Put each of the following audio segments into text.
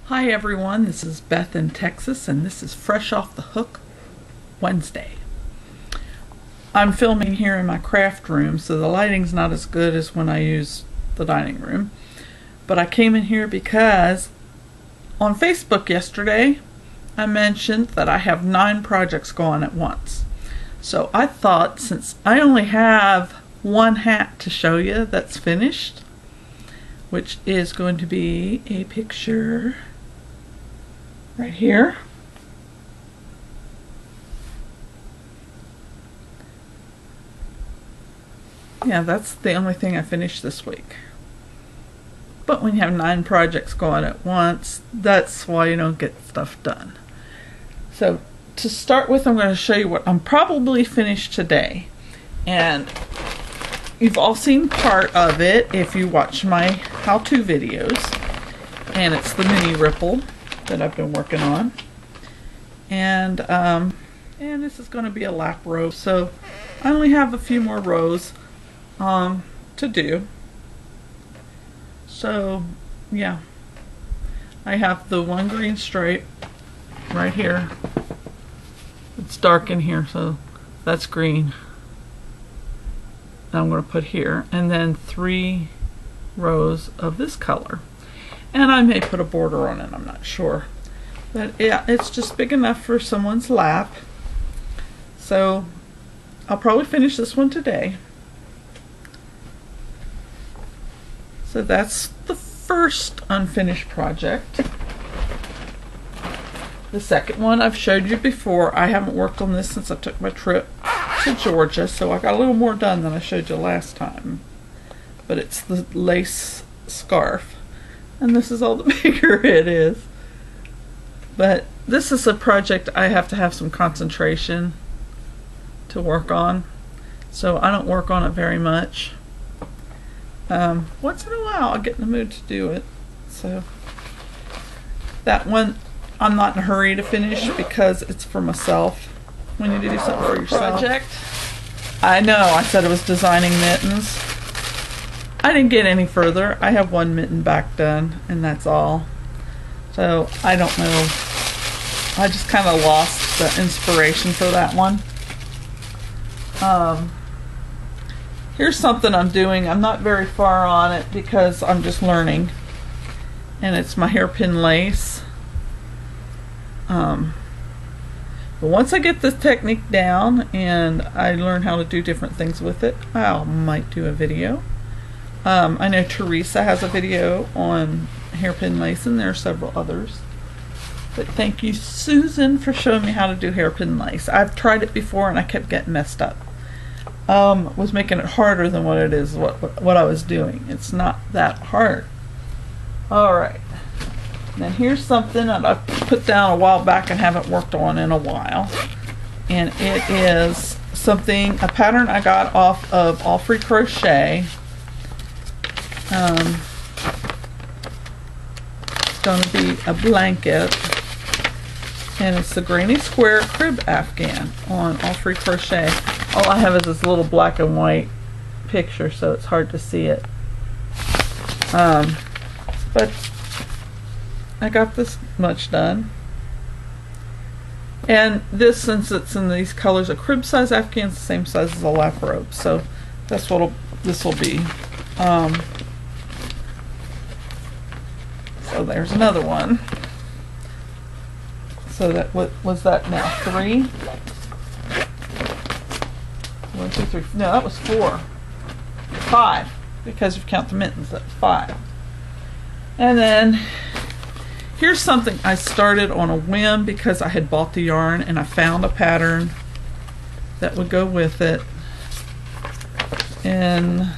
Hi everyone, this is Beth in Texas and this is Fresh Off the Hook Wednesday. I'm filming here in my craft room, so the lighting's not as good as when I use the dining room. But I came in here because on Facebook yesterday I mentioned that I have 9 projects going at once. So I thought, since I only have one hat to show you that's finished, which is going to be a picture right here. Yeah, that's the only thing I finished this week. But when you have 9 projects going at once, that's why you don't get stuff done. So to start with, I'm going to show you what I'm probably finished today. And you've all seen part of it if you watch my how-to videos. And it's the mini ripple that I've been working on. And this is going to be a lap row. So I only have a few more rows to do. So yeah, I have the one green stripe right here. It's dark in here, so that's green. I'm going to put here, and then 3 rows of this color. And I may put a border on it, I'm not sure. But yeah, it's just big enough for someone's lap. So I'll probably finish this one today. So that's the first unfinished project. The second one I've showed you before. I haven't worked on this since I took my trip to Georgia, so I got a little more done than I showed you last time. But it's the lace scarf. And this is all the bigger it is. But this is a project I have to have some concentration to work on. So I don't work on it very much. Once in a while I'll get in the mood to do it. So that one I'm not in a hurry to finish because it's for myself. When you do something for yourself. Project. I know I said I was designing mittens. I didn't get any further. I have one mitten back done, and that's all. So I don't know. I just kind of lost the inspiration for that one. Here's something I'm doing. I'm not very far on it because I'm just learning. And it's my hairpin lace. But once I get this technique down and I learn how to do different things with it, I might do a video. I know Teresa has a video on hairpin lace, and there are several others. But thank you, Susan, for showing me how to do hairpin lace. I've tried it before and I kept getting messed up. Was making it harder than what it is, what I was doing. It's not that hard. Alright. Then here's something that I put down a while back and haven't worked on in a while. And it is a pattern I got off of All Free Crochet. It's going to be a blanket, and it's the Granny Square Crib Afghan on All Free Crochet. All I have is this little black and white picture, so it's hard to see it. But I got this much done. And this, since it's in these colors, a crib size Afghan is the same size as a lap robe, so that's what this will be. So there's another one. So that, what was that now? 3? 1, 2, 3. No, that was 4. 5, because if you count the mittens, that's 5. And then here's something I started on a whim because I had bought the yarn and I found a pattern that would go with it. And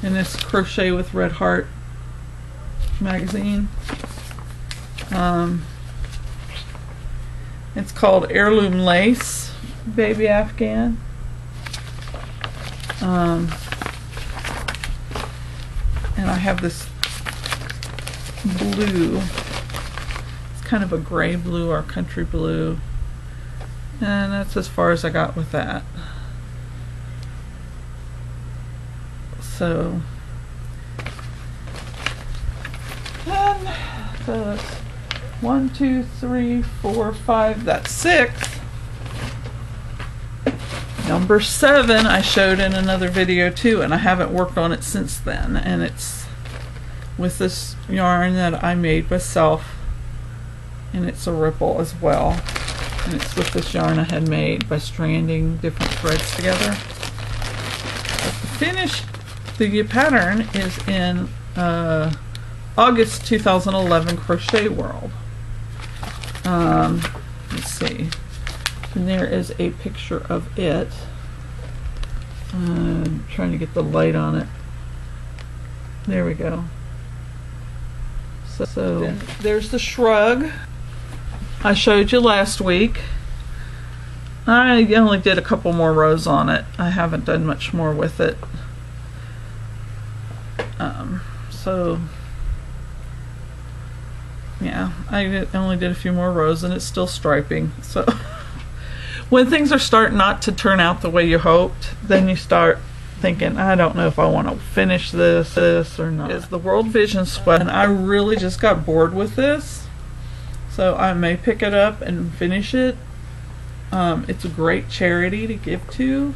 in this Crochet with Red Heart magazine. It's called Heirloom Lace Baby Afghan. And I have this blue. It's kind of a gray blue or country blue. And that's as far as I got with that. So So that's 1, 2, 3, 4, 5, that's 6. Number 7 I showed in another video too, and I haven't worked on it since then, and it's with this yarn that I made myself, and it's a ripple as well, and it's with this yarn I had made by stranding different threads together. The pattern is in August 2011 Crochet World. Let's see. And there is a picture of it. I'm trying to get the light on it. There we go. So there's the shrug I showed you last week. I only did a couple more rows on it. I haven't done much more with it. So yeah, I only did a few more rows and it's still striping. So when things are starting not to turn out the way you hoped, then you start thinking, I don't know if I want to finish this or not. It's the World Vision sweat, and I really just got bored with this, so I may pick it up and finish it. It's a great charity to give to,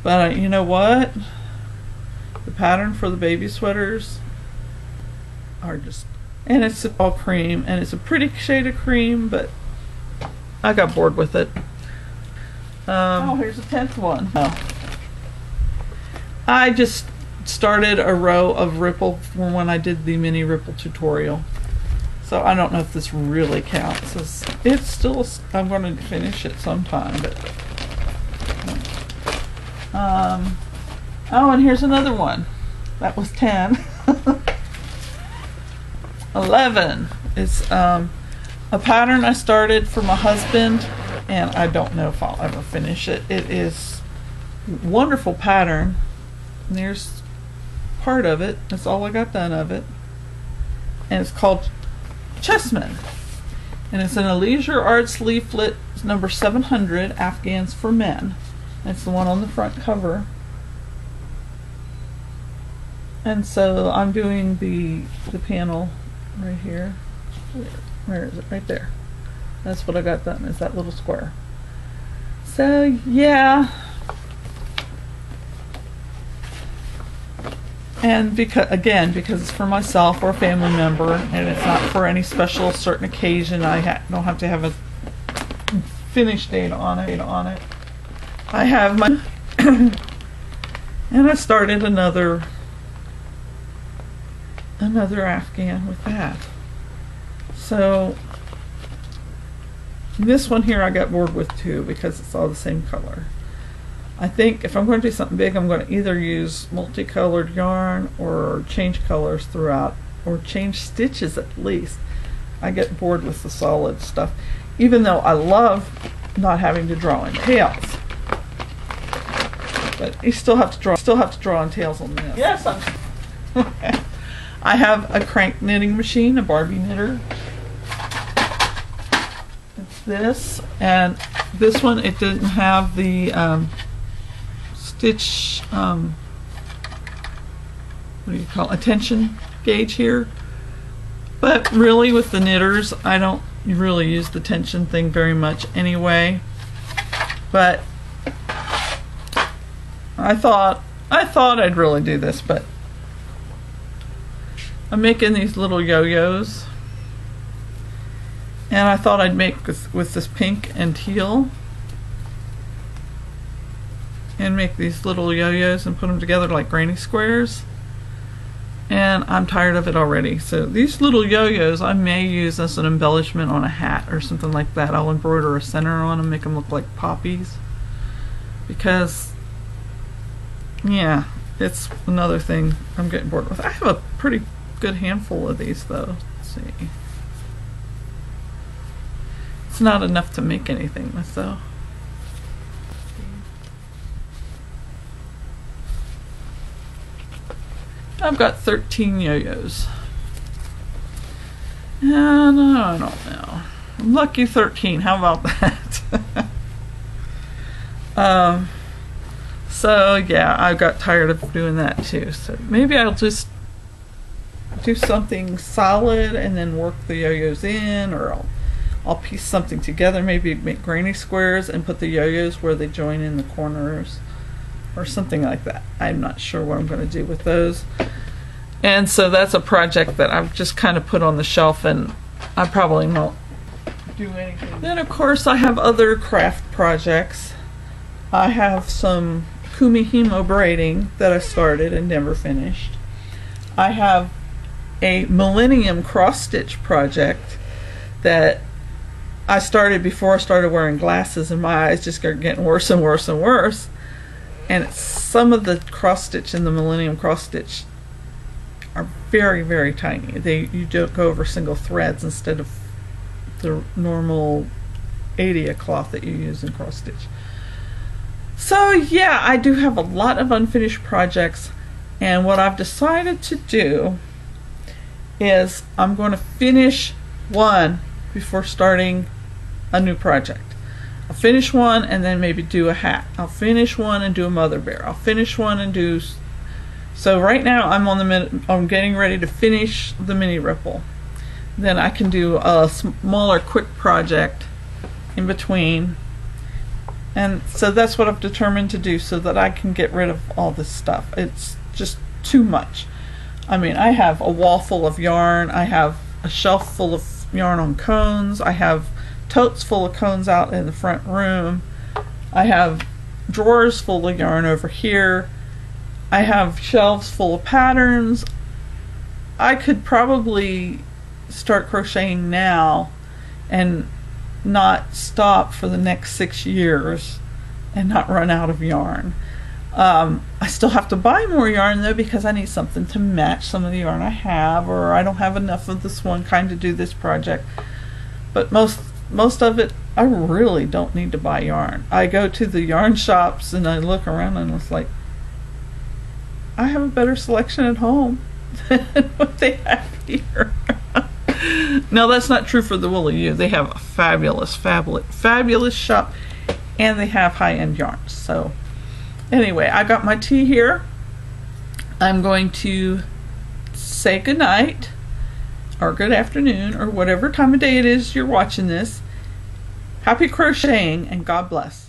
but you know what? The pattern for the baby sweaters are just, and it's all cream, and it's a pretty shade of cream, but I got bored with it. Oh, here's the 10th one. Oh. I just started a row of ripple from when I did the mini ripple tutorial. So I don't know if this really counts. It's still, I'm going to finish it sometime, but oh, and here's another one. That was 10. 11. It's a pattern I started for my husband, and I don't know if I'll ever finish it. It is a wonderful pattern. And there's part of it. That's all I got done of it. And it's called Chessmen. And it's in a Leisure Arts Leaflet, number 700, Afghans for Men. That's the one on the front cover. And so I'm doing the panel right here. Where is it? Right there. That's what I got done, is that little square. So yeah. And because it's for myself or a family member, and it's not for any special certain occasion, I don't have to have a finish date on it. I have my and I started another Afghan with that. So this one here I got bored with too, because it's all the same color. I think if I'm going to do something big, I'm going to either use multicolored yarn or change colors throughout, or change stitches at least. I get bored with the solid stuff, even though I love not having to draw in tails. But you still have to draw in tails on this. Yes, I have a crank knitting machine, a Barbie knitter. It's this, and this one, it didn't have the stitch, what do you call it, attention gauge here. But really with the knitters, I don't really use the tension thing very much anyway. But I thought I'd really do this, but I'm making these little yo-yos, and I thought I'd make with this pink and teal, and make these little yo-yos and put them together like granny squares. And I'm tired of it already. So these little yo-yos I may use as an embellishment on a hat or something like that. I'll embroider a center on them, make them look like poppies, because yeah, it's another thing I'm getting bored with. I have a pretty good handful of these though. Let's see, it's not enough to make anything with though. I've got 13 yo-yos. And I don't know. I'm lucky 13. How about that? So yeah, I got tired of doing that too. So maybe I'll just do something solid and then work the yo-yos in, or I'll piece something together, maybe make granny squares and put the yo-yos where they join in the corners or something like that. I'm not sure what I'm going to do with those. And so that's a project that I've just kind of put on the shelf, and I probably won't do anything. Then of course I have other craft projects. I have some kumihimo braiding that I started and never finished. I have a millennium cross stitch project that I started before I started wearing glasses, and my eyes just are getting worse and worse and worse. And some of the cross stitch in the millennium cross stitch are very, very tiny. You don't go over single threads instead of the normal 80 cloth that you use in cross stitch. So yeah, I do have a lot of unfinished projects, and what I've decided to do is I'm going to finish one before starting a new project. I'll finish one and then maybe do a hat. I'll finish one and do a mother bear. I'll finish one and do... So right now I'm getting ready to finish the mini ripple. Then I can do a smaller quick project in between. And so that's what I've determined to do, so that I can get rid of all this stuff. It's just too much. I mean, I have a wall full of yarn. I have a shelf full of yarn on cones. I have totes full of cones out in the front room. I have drawers full of yarn over here. I have shelves full of patterns. I could probably start crocheting now and not stop for the next 6 years and not run out of yarn. I still have to buy more yarn though, because I need something to match some of the yarn I have, or I don't have enough of this one kind to do this project. But most of it, I really don't need to buy yarn. I go to the yarn shops and I look around and it's like, I have a better selection at home than what they have here. No, that's not true for the Woolly U. They have a fabulous shop, and they have high-end yarns. So anyway, I got my tea here. I'm going to say good night, or good afternoon, or whatever time of day it is you're watching this. Happy crocheting, and God bless.